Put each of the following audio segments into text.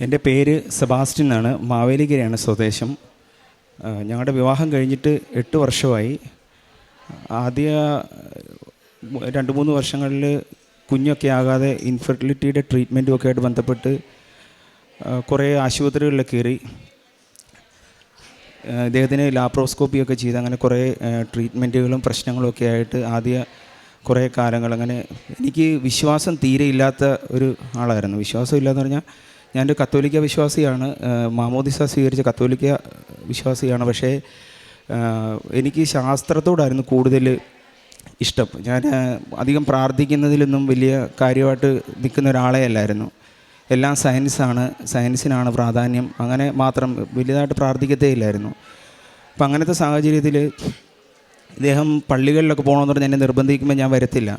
എൻ്റെ പേര് സെബാസ്റ്റ്യൻ എന്നാണ്. മാവേലിക്കരയാണ് സ്വദേശം. ഞങ്ങളുടെ വിവാഹം കഴിഞ്ഞിട്ട് 8 വർഷമായി. ആദ്യ 2-3 വർഷങ്ങളിൽ കുഞ്ഞൊക്കെ ആകാതെ ഇൻഫെർട്ടിലിറ്റിയുടെ ട്രീറ്റ്മെൻറ്റും ഒക്കെ ആയിട്ട് ബന്ധപ്പെട്ട് കുറേ ആശുപത്രികളിൽ കയറി. ഇദ്ദേഹത്തിന് ലാപ്രോസ്കോപ്പിയൊക്കെ ചെയ്ത് അങ്ങനെ കുറേ ട്രീറ്റ്മെൻറ്റുകളും പ്രശ്നങ്ങളും ഒക്കെ ആയിട്ട് ആദ്യ കുറേ കാലങ്ങൾ അങ്ങനെ എനിക്ക് വിശ്വാസം തീരെ ഇല്ലാത്ത ഒരു ആളായിരുന്നു. വിശ്വാസം ഇല്ലയെന്ന് പറഞ്ഞാൽ ഞാനൊരു കത്തോലിക്ക വിശ്വാസിയാണ്, മാമോദിസ സ്വീകരിച്ച കത്തോലിക്ക വിശ്വാസിയാണ്. പക്ഷേ എനിക്ക് ശാസ്ത്രത്തോടായിരുന്നു കൂടുതൽ ഇഷ്ടം. ഞാൻ അധികം പ്രാർത്ഥിക്കുന്നതിലൊന്നും വലിയ കാര്യമായിട്ട് നിൽക്കുന്ന ഒരാളെ അല്ലായിരുന്നു. എല്ലാം സയൻസിനാണ് പ്രാധാന്യം, അങ്ങനെ മാത്രം വലുതായിട്ട് പ്രാർത്ഥിക്കത്തേ ഇല്ലായിരുന്നു. അപ്പം അങ്ങനത്തെ സാഹചര്യത്തിൽ ഇദ്ദേഹം പള്ളികളിലൊക്കെ പോകണമെന്ന് പറഞ്ഞ് എന്നെ നിർബന്ധിക്കുമ്പോൾ ഞാൻ വരത്തില്ല.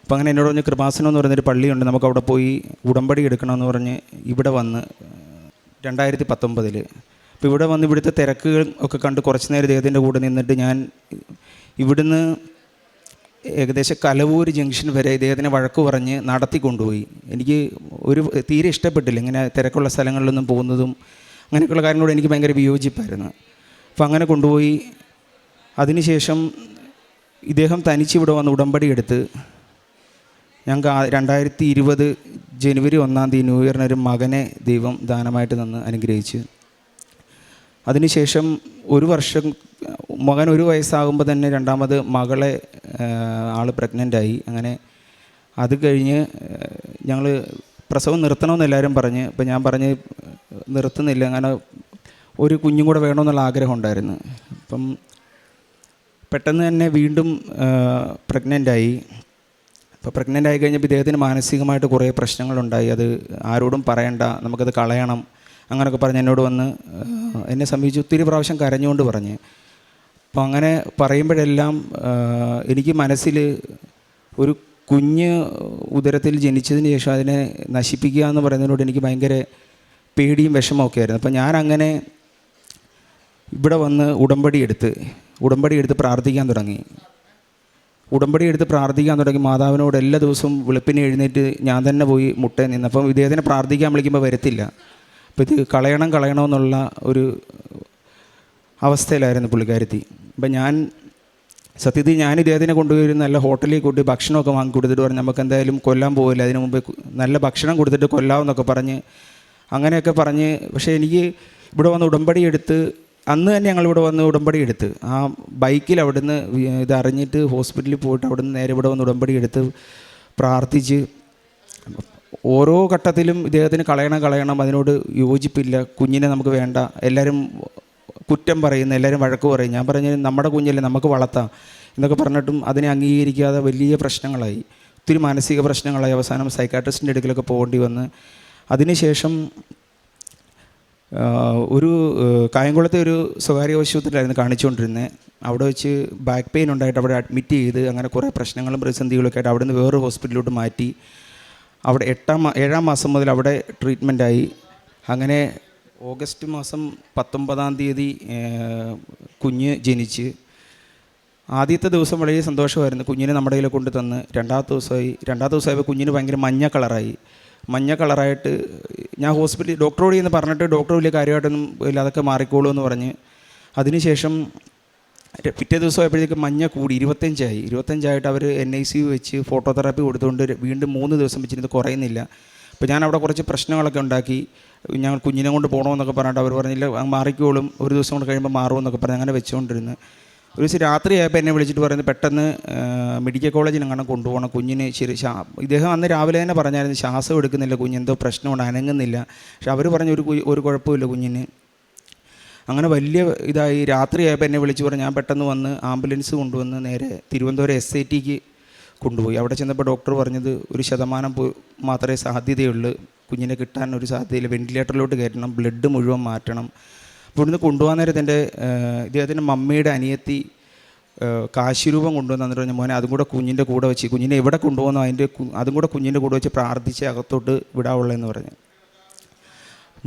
അപ്പം അങ്ങനെ എന്നോട് പറഞ്ഞ് കൃപാസനം എന്ന് പറയുന്നൊരു പള്ളിയുണ്ട്, നമുക്കവിടെ പോയി ഉടമ്പടി എടുക്കണമെന്ന് പറഞ്ഞ് ഇവിടെ വന്ന് 2019. അപ്പോൾ ഇവിടെ വന്ന് ഇവിടുത്തെ തിരക്കുകൾ ഒക്കെ കണ്ട് കുറച്ച് നേരം ഇദ്ദേഹത്തിൻ്റെ കൂടെ നിന്നിട്ട് ഞാൻ ഇവിടുന്ന് ഏകദേശം കലവൂർ ജംഗ്ഷൻ വരെ ഇദ്ദേഹത്തിനെ വഴക്ക് പറഞ്ഞ് നടത്തിക്കൊണ്ടുപോയി. എനിക്ക് തീരെ ഇഷ്ടപ്പെട്ടില്ല ഇങ്ങനെ തിരക്കുള്ള സ്ഥലങ്ങളിലൊന്നും പോകുന്നതും അങ്ങനെയൊക്കെയുള്ള കാര്യങ്ങളോട് എനിക്ക് ഭയങ്കര വിയോജിപ്പായിരുന്നു. അപ്പോൾ അങ്ങനെ കൊണ്ടുപോയി അതിനുശേഷം ഇദ്ദേഹം തനിച്ചിവിടെ വന്ന് ഉടമ്പടി എടുത്ത് ഞങ്ങൾക്ക് 2020 ജനുവരി 1 ന്യൂ ഇയറിനൊരു മകനെ ദൈവം ദാനമായിട്ട് തന്ന് അനുഗ്രഹിച്ചു. അതിനുശേഷം 1 വർഷം മകൻ 1 വയസ്സാകുമ്പോൾ തന്നെ രണ്ടാമത് മകളെ ആൾ പ്രഗ്നൻ്റായി. അങ്ങനെ അത് കഴിഞ്ഞ് ഞങ്ങൾ പ്രസവം നിർത്തണമെന്ന് എല്ലാവരും പറഞ്ഞ്, അപ്പോൾ ഞാൻ പറഞ്ഞ് നിർത്തുന്നില്ല, അങ്ങനെ ഒരു കുഞ്ഞും കൂടെ വേണമെന്നുള്ള ആഗ്രഹം ഉണ്ടായിരുന്നു. അപ്പം പെട്ടെന്ന് തന്നെ വീണ്ടും പ്രഗ്നൻ്റായി. അപ്പോൾ പ്രഗ്നൻ്റ് ആയി കഴിഞ്ഞപ്പോൾ ഇദ്ദേഹത്തിന് മാനസികമായിട്ട് കുറേ പ്രശ്നങ്ങളുണ്ടായി. അത് ആരോടും പറയണ്ട, നമുക്കത് കളയണം അങ്ങനെയൊക്കെ പറഞ്ഞ് എന്നോട് വന്ന് എന്നെ സമീപിച്ച് ഒത്തിരി പ്രാവശ്യം കരഞ്ഞുകൊണ്ട് പറഞ്ഞ്. അപ്പോൾ അങ്ങനെ പറയുമ്പോഴെല്ലാം എനിക്ക് മനസ്സിൽ ഒരു കുഞ്ഞ് ഉദരത്തിൽ ജനിച്ചതിന് ശേഷം അതിനെ നശിപ്പിക്കുക എന്ന് പറയുന്നതിനോട് എനിക്ക് ഭയങ്കര പേടിയും വിഷമമൊക്കെ ആയിരുന്നു. അപ്പോൾ ഞാനങ്ങനെ ഇവിടെ വന്ന് ഉടമ്പടി എടുത്ത് പ്രാർത്ഥിക്കാൻ തുടങ്ങി. മാതാവിനോട് എല്ലാ ദിവസവും വെളുപ്പിനെ എഴുന്നേറ്റ് ഞാൻ തന്നെ പോയി മുട്ട നിന്ന്. അപ്പം ഇദ്ദേഹത്തിനെ പ്രാർത്ഥിക്കാൻ വിളിക്കുമ്പോൾ വരത്തില്ല. അപ്പോൾ ഇത് കളയണമെന്നുള്ള ഒരു അവസ്ഥയിലായിരുന്നു പുള്ളിക്കാരത്തി. അപ്പം ഞാൻ സത്യത്തിൽ ഇദ്ദേഹത്തിനെ കൊണ്ടുപോയി നല്ല ഹോട്ടലിൽ കൂട്ടി ഭക്ഷണമൊക്കെ വാങ്ങി കൊടുത്തിട്ട് പറഞ്ഞ് നമുക്ക് എന്തായാലും കൊല്ലാൻ പോകില്ല, അതിന് മുമ്പ് നല്ല ഭക്ഷണം കൊടുത്തിട്ട് കൊല്ലാമെന്നൊക്കെ പറഞ്ഞ് അങ്ങനെയൊക്കെ പറഞ്ഞ്. പക്ഷേ എനിക്ക് ഇവിടെ വന്ന് ഉടമ്പടി എടുത്ത് അന്ന് തന്നെ ഞങ്ങളിവിടെ വന്ന് ഉടമ്പടി എടുത്ത് ആ ബൈക്കിൽ അവിടുന്ന് ഇതറിഞ്ഞിട്ട് ഹോസ്പിറ്റലിൽ പോയിട്ട് അവിടുന്ന് നേരെ ഇവിടെ വന്ന് ഉടമ്പടി എടുത്ത് പ്രാർത്ഥിച്ച് ഓരോ ഘട്ടത്തിലും ഇദ്ദേഹത്തിന് കളയണം, അതിനോട് യോജിപ്പില്ല, കുഞ്ഞിനെ നമുക്ക് വേണ്ട, എല്ലാവരും കുറ്റം പറയുന്നു, എല്ലാവരും വഴക്ക് പറയും. ഞാൻ പറഞ്ഞ് നമ്മുടെ കുഞ്ഞല്ലേ, നമുക്ക് വളർത്താം എന്നൊക്കെ പറഞ്ഞിട്ടും അതിനെ അംഗീകരിക്കാതെ വലിയ പ്രശ്നങ്ങളായി, ഒത്തിരി മാനസിക പ്രശ്നങ്ങളായി. അവസാനം സൈക്കാട്രിസ്റ്റിൻ്റെ അടുക്കലൊക്കെ പോകേണ്ടി വന്ന്. അതിനുശേഷം ഒരു കായംകുളത്തെ ഒരു സ്വകാര്യ ആശുപത്രിയിലായിരുന്നു കാണിച്ചുകൊണ്ടിരുന്നത്. അവിടെ വെച്ച് ബാക്ക് പെയിൻ ഉണ്ടായിട്ട് അവിടെ അഡ്മിറ്റ് ചെയ്ത് അങ്ങനെ കുറേ പ്രശ്നങ്ങളും പ്രതിസന്ധികളൊക്കെ ആയിട്ട് അവിടെ നിന്ന് വേറൊരു ഹോസ്പിറ്റലിലോട്ട് മാറ്റി. അവിടെ 7-ാം മാസം മുതൽ അവിടെ ട്രീറ്റ്മെൻറ്റായി. അങ്ങനെ ഓഗസ്റ്റ് മാസം 19 കുഞ്ഞ് ജനിച്ച്. ആദ്യത്തെ ദിവസം വളരെ സന്തോഷമായിരുന്നു, കുഞ്ഞിനെ നമ്മുടെ കയ്യിൽ കൊണ്ട് തന്ന്. രണ്ടാമത്തെ ദിവസമായപ്പോൾ കുഞ്ഞിന് ഭയങ്കര മഞ്ഞ കളറായിട്ട് ഞാൻ ഹോസ്പിറ്റലിൽ ഡോക്ടറോട് ചെന്ന് പറഞ്ഞിട്ട് ഡോക്ടർ വലിയ കാര്യമായിട്ടൊന്നും ഇല്ല, അതൊക്കെ മാറിക്കോളൂ എന്ന് പറഞ്ഞ്. അതിനുശേഷം പിറ്റേ ദിവസമായപ്പോഴത്തേക്ക് മഞ്ഞ കൂടി 25ആയിട്ട് അവർ NICU വെച്ച് ഫോട്ടോതെറാപ്പി കൊടുത്തുകൊണ്ട് വീണ്ടും 3 ദിവസം വെച്ചിരുന്ന് കുറയുന്നില്ല. അപ്പോൾ ഞാൻ അവിടെ കുറച്ച് പ്രശ്നങ്ങളൊക്കെ ഉണ്ടാക്കി. ഞങ്ങൾ കുഞ്ഞിനെ കൊണ്ട് പോകണമെന്നൊക്കെ പറഞ്ഞിട്ട് അവർ പറഞ്ഞില്ല, മാറിക്കോളും, 1 ദിവസം കൊണ്ട് കഴിയുമ്പോൾ മാറുമെന്നൊക്കെ പറഞ്ഞ് അങ്ങനെ വെച്ചുകൊണ്ടിരുന്നു. ഒരു ദിവസം രാത്രിയായപ്പോൾ എന്നെ വിളിച്ചിട്ട് പറയുന്നത് പെട്ടെന്ന് മെഡിക്കൽ കോളേജിൽ അങ്ങനെ കൊണ്ടുപോകണം, കുഞ്ഞിന് ഇദ്ദേഹം അന്ന് രാവിലെ തന്നെ പറഞ്ഞായിരുന്നു ശ്വാസം എടുക്കുന്നില്ല, കുഞ്ഞെന്തോ പ്രശ്നമുണ്ട്, അനങ്ങുന്നില്ല. പക്ഷെ അവർ പറഞ്ഞ ഒരു കുഴപ്പമില്ല കുഞ്ഞിന്. അങ്ങനെ വലിയ ഇതായി. രാത്രിയായപ്പോൾ എന്നെ വിളിച്ച് പറഞ്ഞ് ഞാൻ പെട്ടെന്ന് വന്ന് ആംബുലൻസ് കൊണ്ടുവന്ന് നേരെ തിരുവനന്തപുരം SITക്ക് കൊണ്ടുപോയി. അവിടെ ചെന്നപ്പോൾ ഡോക്ടർ പറഞ്ഞത് 1% മാത്രമേ സാധ്യതയുള്ളൂ, കുഞ്ഞിനെ കിട്ടാൻ ഒരു സാധ്യതയില്ല, വെൻറ്റിലേറ്ററിലോട്ട് കയറ്റണം, ബ്ലഡ് മുഴുവൻ മാറ്റണം. അപ്പോൾ ഇവിടുന്ന് കൊണ്ടുപോകാൻ നേരത്തെ ഇദ്ദേഹത്തിൻ്റെ മമ്മിയുടെ അനിയത്തി കാശിരൂപം കൊണ്ടുവന്ന് എന്നിട്ട് പറഞ്ഞ മോനെ അതും കൂടെ കുഞ്ഞിൻ്റെ കൂടെ വെച്ച്, കുഞ്ഞിനെ എവിടെ കൊണ്ടുപോകുന്നോ അതും കൂടെ കുഞ്ഞിൻ്റെ കൂടെ വെച്ച് പ്രാർത്ഥിച്ച് അകത്തോട്ട് വിടാവുള്ളതെന്ന് പറഞ്ഞ്.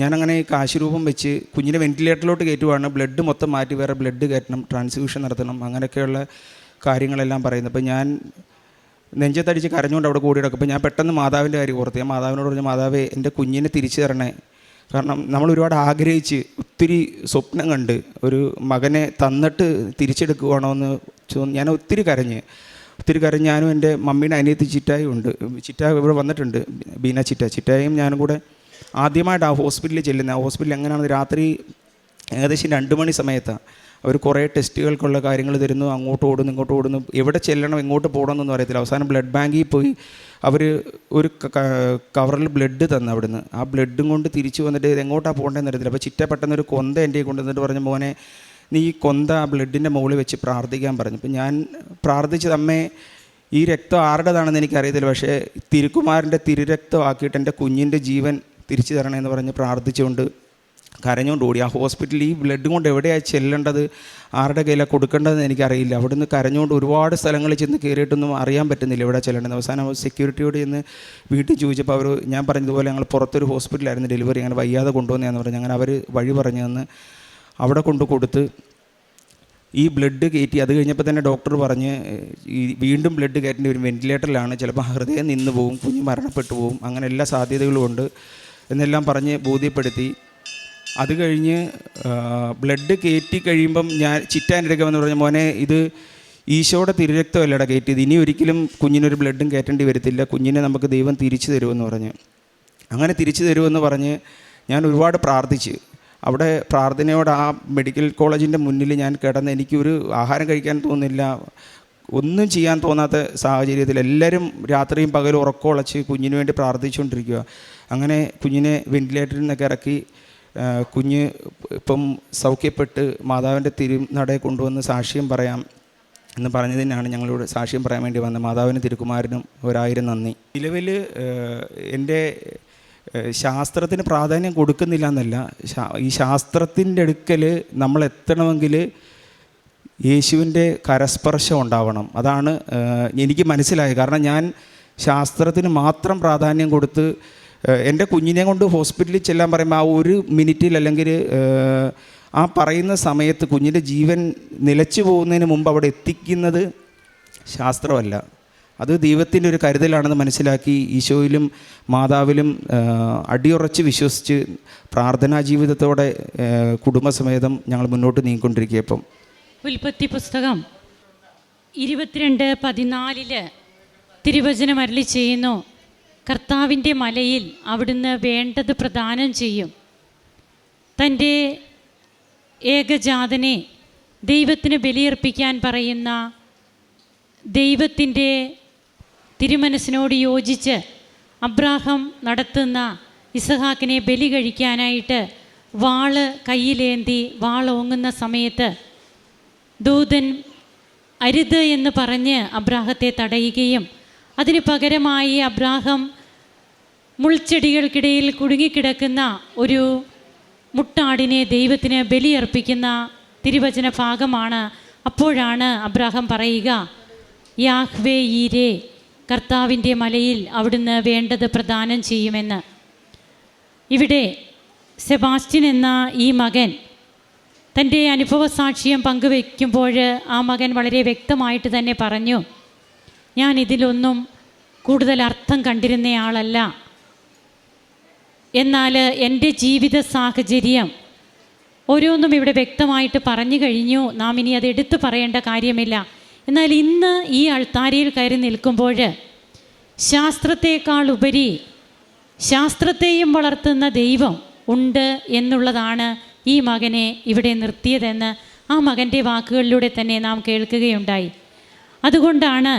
ഞാനങ്ങനെ കാശിരൂപം വെച്ച് കുഞ്ഞിനെ വെൻറ്റിലേറ്ററിലോട്ട് കയറ്റുവാണ്. ബ്ലഡ് മൊത്തം മാറ്റി വേറെ ബ്ലഡ് കയറ്റണം, ട്രാൻസ്ഫ്യൂഷൻ നടത്തണം, അങ്ങനെയൊക്കെയുള്ള കാര്യങ്ങളെല്ലാം പറയുന്നത്. അപ്പോൾ ഞാൻ നെഞ്ചത്തടിച്ച് കരഞ്ഞുകൊണ്ട് അവിടെ കൂടി കിടക്കും. അപ്പോൾ ഞാൻ പെട്ടെന്ന് മാതാവിൻ്റെ കാര്യം ഓർത്ത് ഞാൻ മാതാവിനോട് പറഞ്ഞു, മാതാവേ എൻ്റെ കുഞ്ഞിനെ തിരിച്ചു തരണേ, കാരണം നമ്മൾ ഒരുപാട് ആഗ്രഹിച്ച് ഒത്തിരി സ്വപ്നം കണ്ട് ഒരു മകനെ തന്നിട്ട് തിരിച്ചെടുക്കുകയാണോ എന്ന് ഞാൻ ഒത്തിരി കരഞ്ഞ്. ഞാനും എൻ്റെ മമ്മീയുടെ അനിയത്തി ചിറ്റായും ഉണ്ട്. ചിറ്റ ഇവിടെ വന്നിട്ടുണ്ട്, ബീന ചിറ്റായും ഞാനും കൂടെ ആദ്യമായിട്ട് ആ ഹോസ്പിറ്റലിൽ ചെല്ലുന്നത്. ആ ഹോസ്പിറ്റലിൽ എങ്ങനെയാണെന്ന് രാത്രി ഏകദേശം 2 മണി സമയത്താണ്. അവർ കുറേ ടെസ്റ്റുകൾക്കുള്ള കാര്യങ്ങൾ തരുന്നു, അങ്ങോട്ട് ഓടുന്നു ഇങ്ങോട്ട് ഓടുന്നു, എവിടെ ചെല്ലണം എങ്ങോട്ട് പോകണമെന്നൊന്നും അറിയത്തില്ല. അവസാനം ബ്ലഡ് ബാങ്കിൽ പോയി അവർ ഒരു കവറിൽ ബ്ലഡ് തന്നു അവിടുന്ന്. ആ ബ്ലഡും കൊണ്ട് തിരിച്ചു വന്നിട്ട് ഇത് എങ്ങോട്ടാണ് പോകേണ്ടതെന്ന് അറിയത്തില്ല. അപ്പോൾ ചിറ്റ പെട്ടെന്നൊരു കൊന്ത എൻ്റെ കൊണ്ടുവന്നിട്ട് പറഞ്ഞു, മോനെ നീ ഈ കൊന്ത ആ ബ്ലഡിൻ്റെ മുകളിൽ വെച്ച് പ്രാർത്ഥിക്കാൻ പറഞ്ഞു. അപ്പം ഞാൻ പ്രാർത്ഥിച്ചത്, അമ്മേ ഈ രക്തം ആരുടേതാണെന്ന് എനിക്കറിയത്തില്ല, പക്ഷേ തിരുക്കുമാരൻ്റെ തിരുരക്തമാക്കിയിട്ട് എൻ്റെ കുഞ്ഞിൻ്റെ ജീവൻ തിരിച്ചു തരണമെന്ന് പറഞ്ഞ് പ്രാർത്ഥിച്ചുകൊണ്ട് കരഞ്ഞുകൊണ്ട് ഓടി. ആ ഹോസ്പിറ്റലിൽ ഈ ബ്ലഡ് കൊണ്ട് എവിടെയാണ് ചെല്ലേണ്ടത്, ആരുടെ കയ്യിലാണ് കൊടുക്കേണ്ടതെന്ന് എനിക്കറിയില്ല. അവിടുന്ന് കരഞ്ഞുകൊണ്ട് ഒരുപാട് സ്ഥലങ്ങളിൽ ചെന്ന് കയറിയിട്ടൊന്നും അറിയാൻ പറ്റുന്നില്ല എവിടെ ചെല്ലേണ്ടത്. അവസാനം സെക്യൂരിറ്റിയോട് ചെന്ന് വീട്ടിൽ ചോദിച്ചപ്പോൾ അവർ, ഞാൻ പറഞ്ഞതുപോലെ ഞങ്ങൾ പുറത്തൊരു ഹോസ്പിറ്റലായിരുന്നു ഡെലിവറി, അങ്ങനെ വയ്യാതെ കൊണ്ടുവന്നതെന്ന് പറഞ്ഞു. അങ്ങനെ അവർ വഴി പറഞ്ഞു തന്ന് അവിടെ കൊടുത്ത് ഈ ബ്ലഡ് കയറ്റി. അത് കഴിഞ്ഞപ്പോൾ തന്നെ ഡോക്ടർ പറഞ്ഞ് ഈ വീണ്ടും ബ്ലഡ് കയറ്റേണ്ടി വരും, വെൻറ്റിലേറ്ററിലാണ്, ചിലപ്പോൾ ഹൃദയം നിന്ന് പോവും, കുഞ്ഞ് മരണപ്പെട്ടു പോവും, അങ്ങനെ എല്ലാ സാധ്യതകളും ഉണ്ട് എന്നെല്ലാം പറഞ്ഞ് ബോധ്യപ്പെടുത്തി. അത് കഴിഞ്ഞ് ബ്ലഡ് കയറ്റി കഴിയുമ്പം ഞാൻ ചിറ്റാനെടുക്കുക എന്ന് പറഞ്ഞ, മോനെ ഇത് ഈശോയുടെ തിരുരക്തമല്ലടാ കയറ്റിയത്, ഇനി ഒരിക്കലും കുഞ്ഞിനൊരു ബ്ലഡും കയറ്റേണ്ടി വരത്തില്ല, കുഞ്ഞിനെ നമുക്ക് ദൈവം തിരിച്ചു തരുമെന്ന് പറഞ്ഞ്. അങ്ങനെ തിരിച്ചു തരുമെന്ന് പറഞ്ഞ് ഞാൻ ഒരുപാട് പ്രാർത്ഥിച്ച്. അവിടെ പ്രാർത്ഥനയോടെ ആ മെഡിക്കൽ കോളേജിൻ്റെ മുന്നിൽ ഞാൻ കിടന്ന്, എനിക്കൊരു ആഹാരം കഴിക്കാൻ തോന്നുന്നില്ല, ഒന്നും ചെയ്യാൻ തോന്നാത്ത സാഹചര്യത്തിൽ എല്ലാവരും രാത്രിയും പകലും ഉറക്കമുളച്ച് കുഞ്ഞിന് വേണ്ടി പ്രാർത്ഥിച്ചുകൊണ്ടിരിക്കുക. അങ്ങനെ കുഞ്ഞിനെ വെൻറ്റിലേറ്ററിൽ നിന്നൊക്കെ ഇറക്കി. കുഞ്ഞ് ഇപ്പം സൗഖ്യപ്പെട്ട് മാതാവിൻ്റെ തിരുനടയിൽ കൊണ്ടുവന്ന് സാക്ഷ്യം പറയാം എന്ന് പറഞ്ഞതിനാണ് ഞങ്ങളിവിടെ സാക്ഷ്യം പറയാൻ വേണ്ടി വന്നത്. മാതാവിനും തിരുക്കുമാരനും 1000 നന്ദി. നിലവിൽ എൻ്റെ ശാസ്ത്രത്തിന് പ്രാധാന്യം കൊടുക്കുന്നില്ല എന്നല്ല, ഈ ശാസ്ത്രത്തിൻ്റെ അടുക്കൽ നമ്മൾ എത്തണമെങ്കിൽ യേശുവിൻ്റെ കരസ്പർശം ഉണ്ടാവണം. അതാണ് എനിക്ക് മനസ്സിലായത്. കാരണം ഞാൻ ശാസ്ത്രത്തിന് മാത്രം പ്രാധാന്യം കൊടുത്ത് എൻ്റെ കുഞ്ഞിനെ കൊണ്ട് ഹോസ്പിറ്റലിൽ ചെല്ലാൻ പറയുമ്പോൾ ആ ഒരു മിനിറ്റിൽ അല്ലെങ്കിൽ ആ പറയുന്ന സമയത്ത് കുഞ്ഞിൻ്റെ ജീവൻ നിലച്ചു പോകുന്നതിന് മുമ്പ് അവിടെ എത്തിക്കുന്നത് ശാസ്ത്രമല്ല, അത് ദൈവത്തിൻ്റെ ഒരു കരുതലാണെന്ന് മനസ്സിലാക്കി ഈശോയിലും മാതാവിലും അടിയുറച്ച് വിശ്വസിച്ച് പ്രാർത്ഥനാ ജീവിതത്തോടെ കുടുംബസമേതം ഞങ്ങൾ മുന്നോട്ട് നീങ്ങിക്കൊണ്ടിരിക്കുക. ഇപ്പം ഉൽപ്പത്തി പുസ്തകം 22:14 തിരുവചനം അരുളി ചെയ്യുന്നു, കർത്താവിൻ്റെ മലയിൽ അവിടുന്ന് വേണ്ടത് പ്രദാനം ചെയ്യും. തൻ്റെ ഏകജാതനെ ദൈവത്തിന് ബലിയർപ്പിക്കാൻ പറയുന്ന ദൈവത്തിൻ്റെ തിരുമനസ്സിനോട് യോജിച്ച് അബ്രാഹാം നടത്തുന്ന ഇസഹാക്കിനെ ബലി കഴിക്കാനായിട്ട് വാള് കയ്യിലേന്തി വാളോങ്ങുന്ന സമയത്ത് ദൂതൻ അരുത് എന്ന് പറഞ്ഞ് അബ്രാഹത്തെ തടയുകയും അതിന് പകരമായി അബ്രാഹാം മുൾച്ചെടികൾക്കിടയിൽ കുടുങ്ങിക്കിടക്കുന്ന ഒരു മുട്ടാടിനെ ദൈവത്തിന് ബലിയർപ്പിക്കുന്ന തിരുവചന ഭാഗമാണ്. അപ്പോഴാണ് അബ്രാഹാം പറയുക, യാഹ്വേ ഈരേ, കർത്താവിൻ്റെ മലയിൽ അവിടുന്ന് വേണ്ടത് പ്രദാനം ചെയ്യുമെന്ന്. ഇവിടെ സെബാസ്റ്റ്യൻ എന്ന ഈ മകൻ തൻ്റെ അനുഭവ സാക്ഷ്യം പങ്കുവയ്ക്കുമ്പോൾ ആ മകൻ വളരെ വ്യക്തമായിട്ട് തന്നെ പറഞ്ഞു, ഞാൻ ഇതിലൊന്നും കൂടുതൽ അർത്ഥം കണ്ടിരുന്നയാളല്ല, എന്നാൽ എൻ്റെ ജീവിത സാഹചര്യം ഓരോന്നും ഇവിടെ വ്യക്തമായിട്ട് പറഞ്ഞു കഴിഞ്ഞു, നാം ഇനി അത് എടുത്തു പറയേണ്ട കാര്യമില്ല. എന്നാൽ ഇന്ന് ഈ അൾത്താരയിൽ കയറി നിൽക്കുമ്പോൾ ശാസ്ത്രത്തെക്കാൾ ഉപരി ശാസ്ത്രത്തെയും വളർത്തുന്ന ദൈവം ഉണ്ട് എന്നുള്ളതാണ് ഈ മകനെ ഇവിടെ നിർത്തിയതെന്ന് ആ മകൻ്റെ വാക്കുകളിലൂടെ തന്നെ നാം കേൾക്കുകയുണ്ടായി. അതുകൊണ്ടാണ്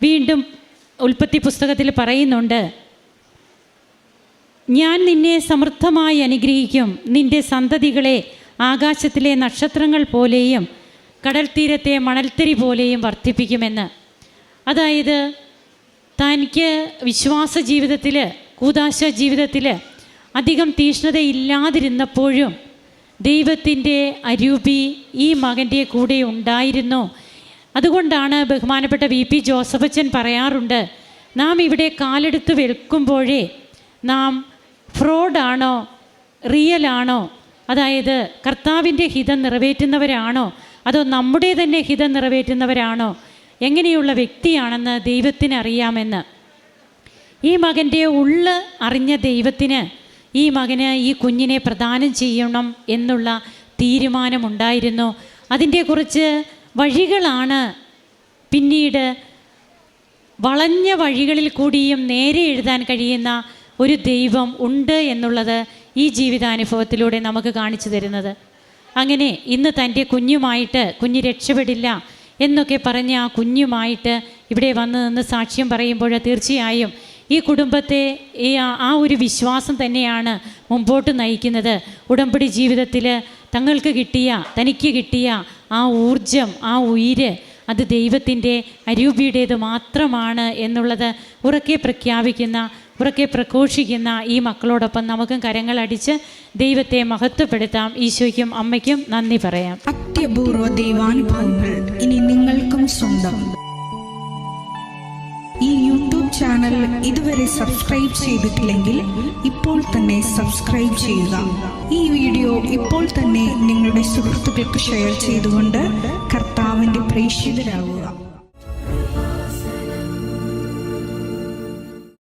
വീണ്ടും ഉൽപ്പത്തി പുസ്തകത്തിൽ പറയുന്നുണ്ട്, ഞാൻ നിന്നെ സമൃദ്ധമായി അനുഗ്രഹിക്കും, നിൻ്റെ സന്തതികളെ ആകാശത്തിലെ നക്ഷത്രങ്ങൾ പോലെയും കടൽ തീരത്തെ മണൽത്തരി പോലെയും വർദ്ധിപ്പിക്കുമെന്ന്. അതായത് തനിക്ക് വിശ്വാസ ജീവിതത്തിൽ, കൂദാശ ജീവിതത്തിൽ അധികം തീഷ്ണതയില്ലാതിരുന്നപ്പോഴും ദൈവത്തിൻ്റെ അരൂപി ഈ മകൻ്റെ കൂടെ ഉണ്ടായിരുന്നു. അതുകൊണ്ടാണ് ബഹുമാനപ്പെട്ട VP ജോസഫച്ചൻ പറയാറുണ്ട്, നാം ഇവിടെ കാലെടുത്ത് വെക്കുമ്പോഴേ നാം ഫ്രോഡാണോ റിയലാണോ, അതായത് കർത്താവിൻ്റെ ഹിതം നിറവേറ്റുന്നവരാണോ അതോ നമ്മുടെ തന്നെ ഹിതം നിറവേറ്റുന്നവരാണോ, എങ്ങനെയുള്ള വ്യക്തിയാണെന്ന് ദൈവത്തിന് അറിയാമെന്ന്. ഈ മകൻ്റെ ഉള്ള് അറിഞ്ഞ ദൈവത്തിന് ഈ മകന് ഈ കുഞ്ഞിനെ പ്രദാനം ചെയ്യണം എന്നുള്ള തീരുമാനമുണ്ടായിരുന്നു. അതിൻ്റെ കുറച്ച് വഴികളാണ് പിന്നീട് വളഞ്ഞ വഴികളിൽ കൂടിയും നേരെ എഴുതാൻ കഴിയുന്ന ഒരു ദൈവം ഉണ്ട് എന്നുള്ളത് ഈ ജീവിതാനുഭവത്തിലൂടെ നമുക്ക് കാണിച്ചു തരുന്നത്. അങ്ങനെ ഇന്ന് തൻ്റെ കുഞ്ഞുമായിട്ട്, കുഞ്ഞ് രക്ഷപ്പെടില്ല എന്നൊക്കെ പറഞ്ഞ് ആ കുഞ്ഞുമായിട്ട് ഇവിടെ വന്ന് നിന്ന് സാക്ഷ്യം പറയുമ്പോൾ തീർച്ചയായും ഈ കുടുംബത്തെ ആ ഒരു വിശ്വാസം തന്നെയാണ് മുമ്പോട്ട് നയിക്കുന്നത്. ഉടമ്പടി ജീവിതത്തിൽ തനിക്ക് കിട്ടിയ ആ ഊർജം, ആ ഉയിര്, അത് ദൈവത്തിൻ്റെ അരൂപിയുടേത് മാത്രമാണ് എന്നുള്ളത് ഉറക്കെ പ്രഖ്യാപിക്കുന്ന, ഉറക്കെ പ്രഘോഷിക്കുന്ന ഈ മക്കളോടൊപ്പം നമുക്കും കരങ്ങളടിച്ച് ദൈവത്തെ മഹത്വപ്പെടുത്താം. ഈശോയ്ക്കും അമ്മയ്ക്കും നന്ദി പറയാം. അത്യപൂർവ ദൈവാനുഭവങ്ങൾ ഇനി നിങ്ങൾക്കും സ്വന്തം. ഈ യൂട്യൂബ് ചാനൽ ഇതുവരെ സബ്സ്ക്രൈബ് ചെയ്തിട്ടില്ലെങ്കിൽ ഇപ്പോൾ തന്നെ സബ്സ്ക്രൈബ് ചെയ്യുക. ഈ വീഡിയോ ഇപ്പോൾ തന്നെ നിങ്ങളുടെ സുഹൃത്തുക്കൾക്ക് ഷെയർ ചെയ്തുകൊണ്ട് കർത്താവിൻ്റെ പ്രേക്ഷിതരാകുക.